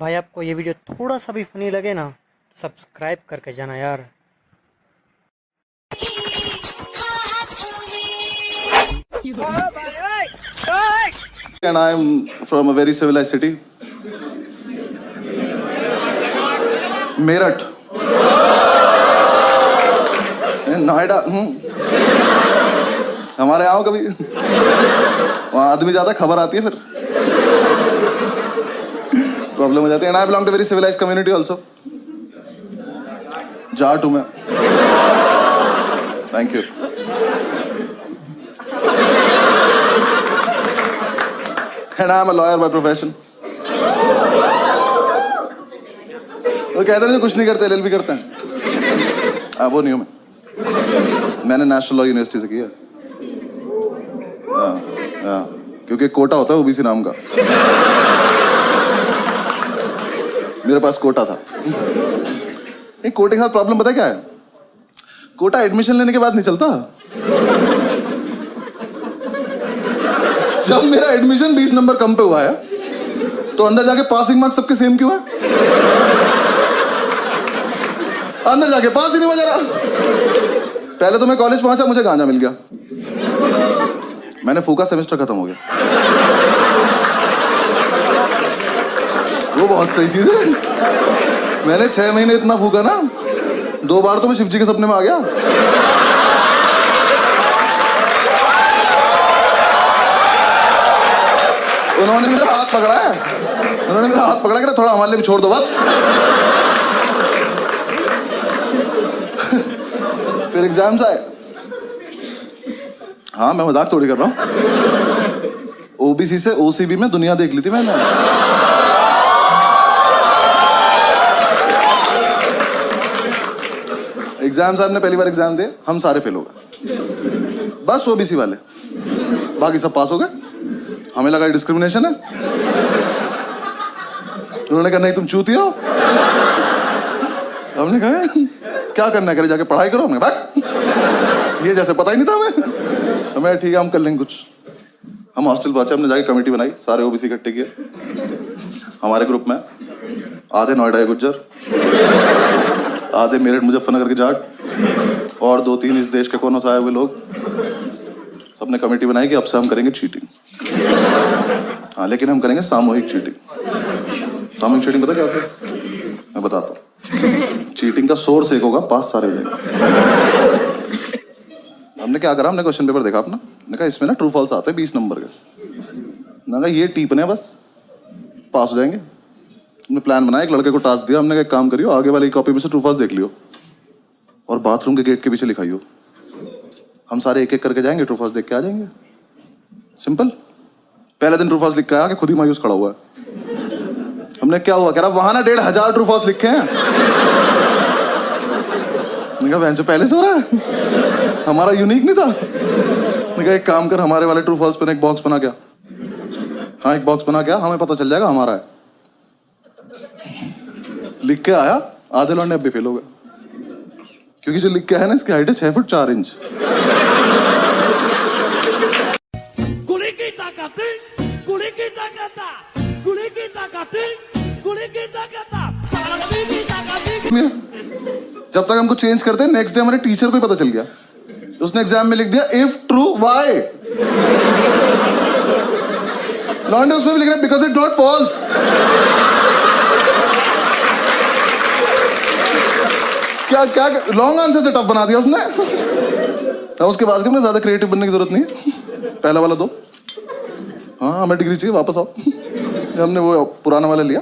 भाई आपको ये वीडियो थोड़ा सा भी फनी लगे ना तो सब्सक्राइब करके जाना यार। And I am from a very civilized city. Meerut, Noida. हमारे यहाँ कभी वहाँ आदमी ज्यादा, खबर आती है फिर प्रॉब्लम हो जाती है। And I belong to very civilized community also. Jat हूँ मैं। Thank you. And I am a lawyer by profession. वो कहते हैं कुछ नहीं करते, एलएलबी करते हैं। वो नहीं हूँ मैंने नेशनल लॉ यूनिवर्सिटी से किया। क्योंकि कोटा होता है ओबीसी नाम का, मेरे पास कोटा था। नहीं, कोटे के साथ प्रॉब्लम पता है क्या है? कोटा एडमिशन लेने के बाद नहीं चलता। जब मेरा एडमिशन 20 नंबर कम पे हुआ है तो अंदर जाके पासिंग मार्क्स सबके सेम क्यों है? अंदर जाके पास ही नहीं हो जा रहा। पहले तो मैं कॉलेज पहुंचा, मुझे गांजा मिल गया, मैंने फूका, सेमेस्टर खत्म हो गया। वो बहुत सही चीज है। मैंने 6 महीने इतना फूका ना, 2 बार तो मैं शिव जी के सपने में आ गया। उन्होंने मेरा हाथ पकड़ा है, उन्होंने मेरा हाथ पकड़ा कि थोड़ा हमारे लिए भी छोड़ दो बस। फिर एग्जाम्स आए। हाँ, मैं मजाक थोड़ी कर रहा हूँ। ओबीसी से ओसीबी में दुनिया देख ली थी मैंने। एग्जाम साहब ने पहली बार एग्जाम दिए, हम सारे फेल हो गए, बस ओबीसी वाले, बाकी सब पास हो गए। हमें लगा डिस्क्रिमिनेशन है। उन्होंने कहा नहीं तुम चूती हो। हमने कहा क्या करना करे, जाके पढ़ाई करो। हमने भाग, ये जैसे पता ही नहीं था हमें। ठीक है हम कर लेंगे कुछ। हम हॉस्टल पहुंचे, हमने जाके कमेटी बनाई, सारे ओबीसी इकट्ठे किए। हमारे ग्रुप में आधे नोएडा के गुज्जर, आधे मेरठ मुजफ्फरनगर के जाट, और 2-3 इस देश के कोनों से आए हुए लोग। सबने कमेटी बनाई कि अब से हम करेंगे चीटिंग। हाँ, लेकिन हम करेंगे सामूहिक चीटिंग। सामूहिक चीटिंग पता क्या होता है? मैं बताता हूँ। चीटिंग का सोर्स एक होगा, पास सारे हो जाएंगे। हमने क्या करा, हमने क्वेश्चन पेपर देखा अपना, मैंने कहा इसमें ना ट्रू फॉल्स आते हैं 20 नंबर के। मैंने कहा ये टीपने बस, पास हो जाएंगे। हमने प्लान बनाया, एक लड़के को टास्क दिया, हमने कहा एक काम करियो, आगे वाली कॉपी में से ट्रू फॉल्स देख लियो और बाथरूम के गेट के पीछे लिखाइयो। हम सारे एक एक करके जाएंगे, ट्रू फॉल्स देख के आ जाएंगे। सिंपल। पहले दिन ट्रू फॉल्स लिख के आया कि खुद ही मायूस खड़ा हुआ है। हमने क्या हुआ, कह रहा वहां ना 1500 ट्रू फॉल्स लिखे हैं। मैंने कहा बहन पहले से हो रहा है, हमारा यूनिक नहीं था। मैंने कहा एक काम कर, हमारे वाले ट्रू फॉल्स पे एक बॉक्स बना क्या। हाँ, एक बॉक्स बना क्या, हमें पता चल जाएगा हमारा है। लिख के आया, आधे लौंडे अब भी फेल हो गए, क्योंकि जो लिख के आया ना इसकी हाइट है 6 फुट 4 इंच। जब तक हमको चेंज करते हैं, नेक्स्ट डे हमारे टीचर को ही पता चल गया, उसने एग्जाम में लिख दिया इफ ट्रू वाई। लॉन्डे उसमें भी लिख रहा है बिकॉज इट नॉट फॉल्स। क्या क्या लॉन्ग आंसर से टफ बना दिया उसने। उसके बाद हमने ज्यादा क्रिएटिव बनने की जरूरत नहीं है, पहला वाला दो। हाँ, हमें डिग्री चाहिए, वापस आओ। हमने वो पुराना वाला लिया।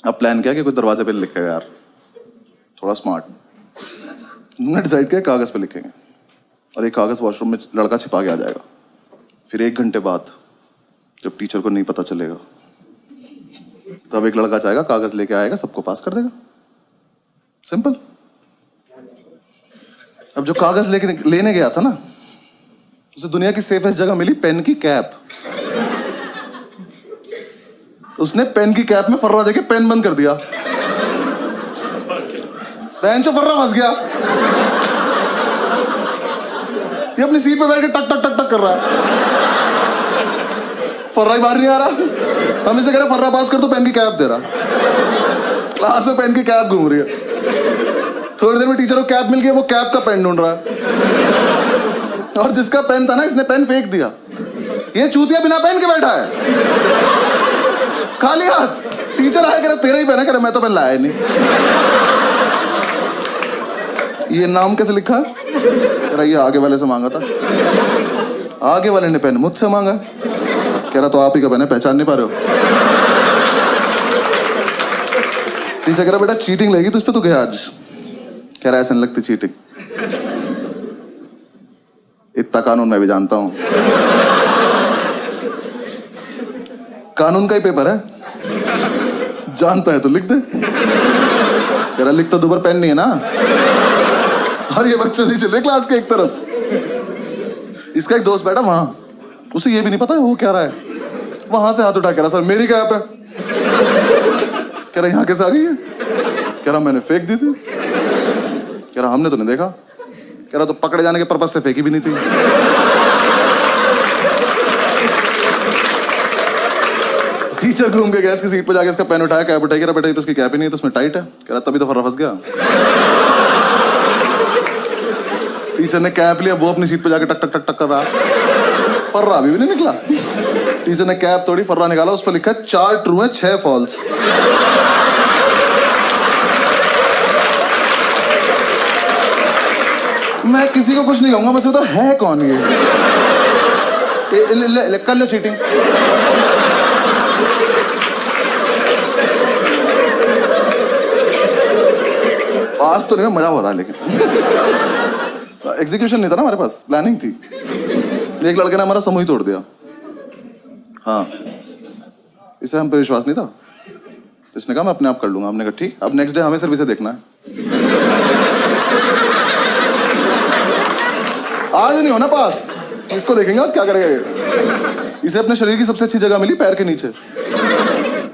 अब प्लान किया कि कोई दरवाजे पे लिखेगा यार, थोड़ा स्मार्ट। हमने डिसाइड किया कागज पे लिखेंगे, और एक कागज वॉशरूम में लड़का छिपा के आ जाएगा। फिर 1 घंटे बाद जब टीचर को नहीं पता चलेगा, तब एक लड़का जाएगा, कागज लेके आएगा, सबको पास कर देगा। सिंपल। अब जो कागज लेने गया था ना, उसे दुनिया की सेफेस्ट जगह मिली, पेन की कैप। उसने पेन की कैप में फर्रा देके पेन बंद कर दिया। पेन से फर्रा फंस गया। ये अपनी सीट पे बैठ के टक टक टक टक कर रहा है, फर्रा ही बाहर नहीं आ रहा। हम इसे कह रहे फर्रा पास कर, तो पेन की कैप दे रहा, क्लास में पेन की कैप घूम रही है। थोड़ी देर में टीचर को कैप मिल गई, वो कैप का पेन ढूंढ रहा है, और जिसका पेन था ना, इसने पेन फेंक दिया। ये चूतिया बिना पेन के बैठा है, खाली हाथ। टीचर आया, कह रहा तेरा ही पेन है, कह रहा मैं तो पेन लाया ही नहीं। ये नाम कैसे लिखा है? कह रहा ये आगे वाले से मांगा था। आगे वाले ने पेन मुझसे मांगा। कह रहा तो आप ही का पेन है, पहचान नहीं पा रहे हो? टीचर कह रहा बेटा चीटिंग लगी तुझ पे, तू गया आज। कह रहा ऐसे नहीं लगती चीटिंग, इतना कानून मैं भी जानता हूं। कानून का ही पेपर है, जानता है तो लिख दे। कह रहा लिख तो दो, पर पेन नहीं है ना। और ये बच्चे नहीं चले क्लास के एक तरफ। इसका एक दोस्त बैठा वहां, उसे ये भी नहीं पता है वो क्या रहा है। वहां से हाथ उठा, कह रहा सर मेरी कैप है। कह रहा यहाँ कैसे आ गई है? कह रहा मैंने फेंक दी थी। कह रहा हमने तो नहीं देखा। कह रहा तो पकड़े जाने के पर्पज से फेंकी भी नहीं थी। टीचर घूम के गया इसकी सीट पे जाके, इसका पेन उठाया, कैप उठाई। कह रहा बेटा ये तो इसकी कैप ही नहीं है, तो इसमें टाइट है। कह रहा तभी तो फर्रा फंस गया। टीचर ने कैप लिया, वो अपनी सीट पे जाके टक टक टक टक कर रहा, फर्रा अभी भी नहीं निकला। टीचर ने कैप तोड़ी, फर्रा निकाला, उस पर लिखा 4 ट्रू है 6 फॉल्स। मैं किसी को कुछ नहीं कहूंगा, बस तो है कौन ये? ले, कर लो चीटिंग। आज तो नहीं, मजा हुआ था, लेकिन एग्जीक्यूशन नहीं था ना हमारे पास, प्लानिंग थी। एक लड़के ने हमारा समूह ही तोड़ दिया। हाँ, इसे हम पे विश्वास नहीं था, तो इसने कहा मैं अपने आप कर लूंगा। हमने कहा ठीक। अब नेक्स्ट डे हमें सिर्फ इसे देखना है। आज नहीं होना पास, इसको देखेंगे आज क्या करेगा ये। इसे अपने शरीर की सबसे अच्छी जगह मिली, पैर के नीचे।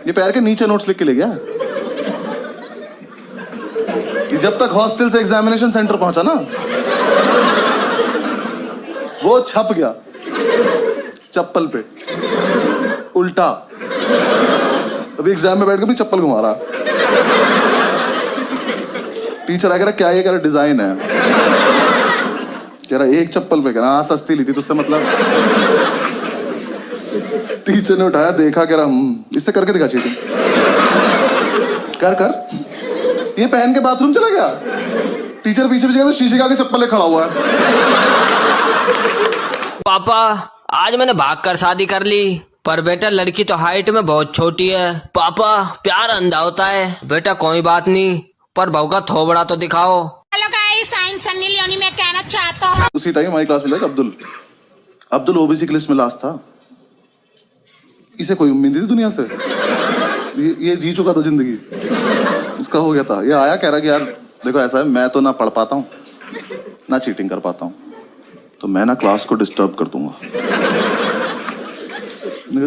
ये पैर के नीचे नोट्स लिख के ले गया। ये जब तक हॉस्टल से एग्जामिनेशन सेंटर पहुंचा ना, वो छप गया चप्पल पे उल्टा। अभी एग्जाम में बैठ के भी चप्पल घुमा रहा। टीचर आ कह रहा क्या ये? कह रहा डिजाइन है। कह रहा एक चप्पल पे। कह रहा हाँ सस्ती ली थी तुझसे मतलब। टीचर ने उठाया, देखा, कह रहा इससे करके दिखा चीटिंग। कर कर। ये पहन के बाथरूम चला गया। टीचर पीछे पीछे तो शीशे के आगे चप्पल ले खड़ा हुआ है। पापा आज मैंने भाग कर शादी कर ली, पर बेटा लड़की तो हाइट में बहुत छोटी है। पापा प्यार अंधा होता है। बेटा कोई बात नहीं, पर बहू का थोबड़ा तो दिखाओ। Hello guys, I am Sunny Leone. मैं कहना चाहता हूँ, उसी टाइम हमारी क्लास में था अब्दुल ओबीसी की लिस्ट में लास्ट था। इसे कोई उम्मीद थी दुनिया से? ये जी चुका था जिंदगी, इसका हो गया था। ये आया, कह रहा कि यार देखो ऐसा है, मैं तो ना पढ़ पाता हूँ ना चीटिंग कर पाता हूँ, तो मैं ना क्लास को डिस्टर्ब कर दूंगा।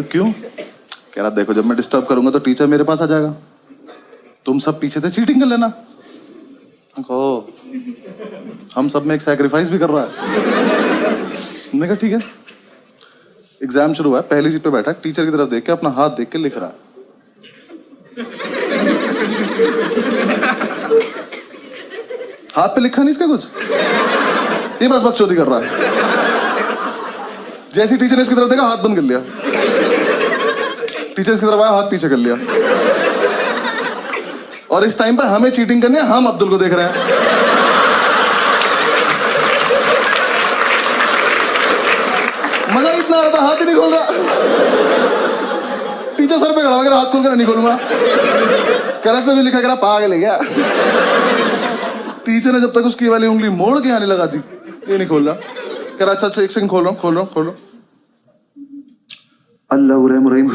क्यों? कह रहा देखो जब मैं डिस्टर्ब करूंगा तो टीचर मेरे पास आ जाएगा, तुम सब पीछे से चीटिंग कर लेना। हम सब में एक सैक्रिफाइस भी कर रहा है। मैंने कहा ठीक है। एग्जाम शुरू हुआ, पहली सीट पे बैठा, टीचर की तरफ देख के अपना हाथ देख के लिख रहा है। हाथ पे लिखा नहीं इसका कुछ, ये बस बकचोदी कर रहा है। जैसे टीचर ने इसकी तरफ देखा, हाथ बंद कर लिया। टीचर इसकी तरफ आया, हाथ पीछे कर लिया। और इस टाइम पर हमें चीटिंग करनी है, हम अब्दुल को देख रहे हैं। मजा इतना आ रहा था, हाथ ही नहीं खोल रहा। टीचर सर पे खड़ा हो, हाथ खोल कर नहीं खोलूंगा। कह रहा भी लिखा, कह रहा पागल है क्या? टीचर ने जब तक उसकी वाली उंगली मोड़ के आने लगा दी, ये नहीं खोल रहा। कह रहा अच्छा एक सेकंड, खोल रहा हूं। अल्लाह रहीम।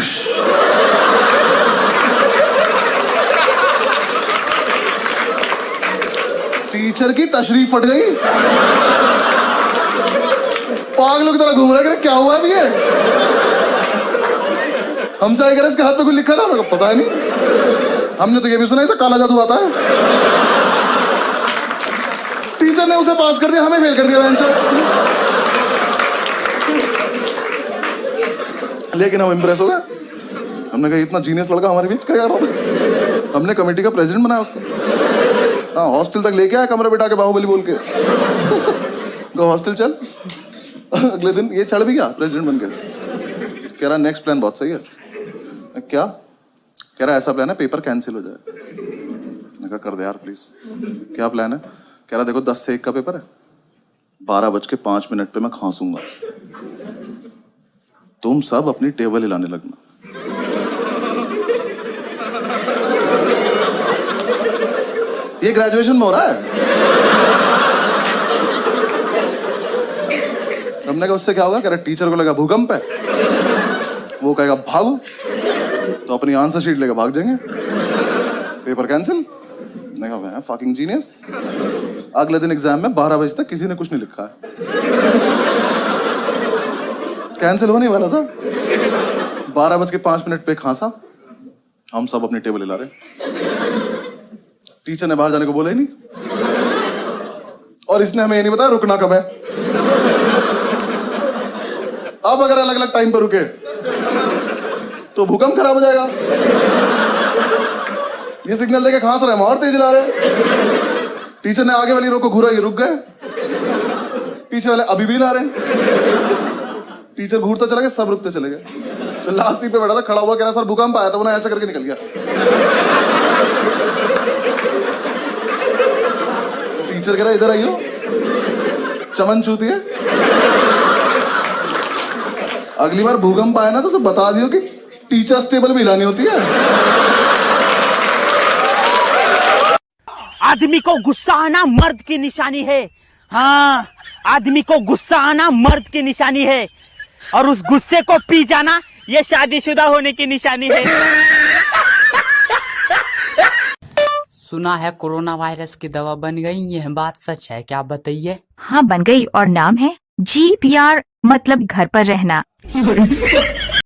टीचर की तशरीफ फट गई। पागलों की तरह घूम रहा है, क्या हुआ अभी ये? हमसे आए, इसके हाथ पे कुछ लिखा था, मेरे को पता है नहीं। हमने तो ये भी सुना है काला जादू आता है। टीचर ने उसे पास कर दिया, हमें फेल कर दिया बेंचर। लेकिन हम इंप्रेस हो गए। हमने कहा इतना जीनियस लड़का हमारे बीच क्या कर रहा था। हमने कमेटी का प्रेसिडेंट बनाया उसको। हाँ, हॉस्टल तक लेके आया कमरे बिठा के बाहुबली बोल के। गो हॉस्टल चल। अगले दिन ये चढ़ भी गया प्रेसिडेंट बन के। कह रहा नेक्स्ट प्लान बहुत सही है। क्या? कह रहा ऐसा प्लान है पेपर कैंसिल हो जाए। मैंने कहा कर दे यार प्लीज। क्या प्लान है? कह रहा देखो 10 से 1 का पेपर है, 12:05 पे मैं खांसूंगा, तुम सब अपनी टेबल हिलाने लगना। ये ग्रेजुएशन में हो रहा है। हमने कहा उससे क्या होगा? कह रहा टीचर को लगा भूकंप है, वो कहेगा भागो, तो अपनी आंसर शीट लेकर भाग जाएंगे, पेपर कैंसिल। मैंने कहा मैं फकिंग जीनियस। अगले दिन एग्जाम में 12 बजे तक किसी ने कुछ नहीं लिखा है। कैंसिल होने वाला था, 12:05 पे खांसा, हम सब अपनी टेबल हिला रहे। टीचर ने बाहर जाने को बोला ही नहीं, और इसने हमें ये नहीं बताया रुकना कब है। अब अगर अलग अलग टाइम पर रुके तो भूकंप खराब हो जाएगा। ये सिग्नल देके खांस रहे हैं, और तेज हिला रहे। टीचर ने आगे वाली रो को घूरा, ये रुक गए, पीछे वाले अभी भी हिला रहे हैं। टीचर घूरता चला गया, सब रुकते चले गए। तो लास्ट सीट पे बैठा था, खड़ा हुआ, कह रहा सर भूकंप आया था, वो ऐसे करके निकल गया। टीचर कह रहा इधर आइयो, चमन चूती है, अगली बार भूकंप आए ना तो सब बता दियो कि टीचर्स टेबल भी हिलानी होती है। आदमी को गुस्सा आना मर्द की निशानी है। हाँ, आदमी को गुस्सा आना मर्द की निशानी है, और उस गुस्से को पी जाना ये शादीशुदा होने की निशानी है। सुना है कोरोना वायरस की दवा बन गई, यह बात सच है क्या? बताइए। हाँ बन गई, और नाम है GPR, मतलब घर पर रहना।